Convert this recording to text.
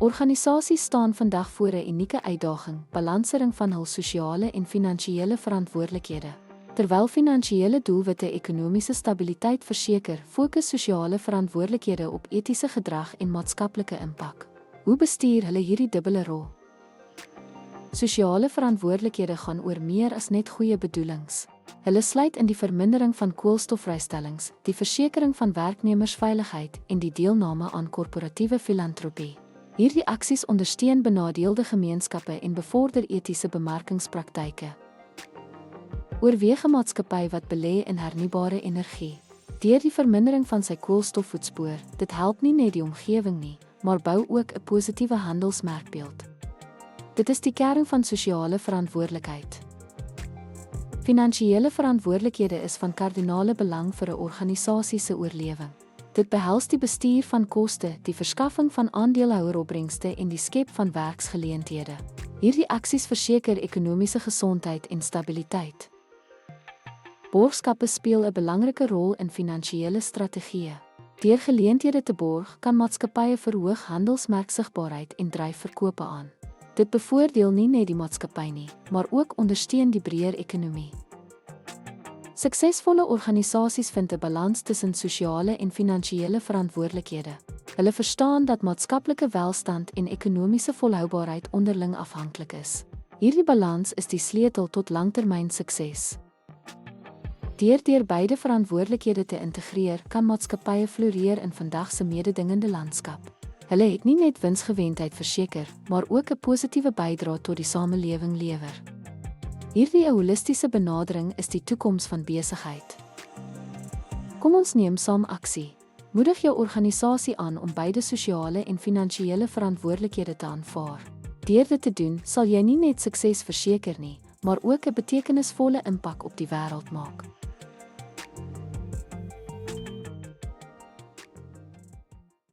Organisasies staan vandag voor 'n unieke uitdaging, balansering van hul sosiale en finansiële verantwoordelikhede. Terwyl finansiële doelwitte ekonomiese stabiliteit verseker, fokus sosiale verantwoordelikhede op etiese gedrag en maatskaplike impak. Hoe bestuur hulle hierdie dubbele rol? Sosiale verantwoordelikhede gaan oor meer as net goeie bedoelings. Hulle sluit in die vermindering van koolstofvrystellings, die versekering van werknemersveiligheid en die deelname aan korporatiewe filantropie. Hierdie aksies ondersteun benadeelde gemeenskappe en bevorder etiese bemarkingspraktyke. Oorweeg 'n maatskappy wat belê in hernubare energie. Deur die vermindering van sy koolstofvoetspoor, dit help nie net die omgewing nie, maar bou ook 'n positiewe handelsmerkbeeld. Dit is die kern van sosiale verantwoordelikheid. Finansiële verantwoordelikhede is van kardinale belang vir 'n organisasie se oorlewing. Dit behels die bestuur van koste, die verskaffing van aandeelhoueropbrengste en die skep van werksgeleenthede. Hierdie aksies verseker ekonomiese gesondheid en stabiliteit. Borgskappe speel 'n belangrike rol in finansiële strategieë. Deur geleenthede te borg, kan maatskappye verhoog handelsmerksigbaarheid en dryf verkope aan. Dit bevoordeel nie net die maatskappy nie, maar ook ondersteun die breër ekonomie. Suksesvolle organisasies vind 'n balans tussen sosiale en finansiële verantwoordelikhede. Hulle verstaan dat maatskaplike welstand en ekonomiese volhoubaarheid onderling afhanklik is. Hierdie balans is die sleutel tot langtermyn sukses. Deur beide verantwoordelikhede te integreer, kan maatskappye floreer in vandag se mededingende landskap. Hulle het nie net winsgewendheid verseker, maar ook 'n positiewe bydrae tot die samelewing lewer. Hierdie holistiese benadering is die toekoms van besigheid. Kom ons neem saam aksie. Moedig jou organisasie aan om beide sosiale en finansiële verantwoordelikhede te aanvaar. Deur dit te doen, sal jy nie net sukses verseker nie, maar ook 'n betekenisvolle impak op die wêreld maak.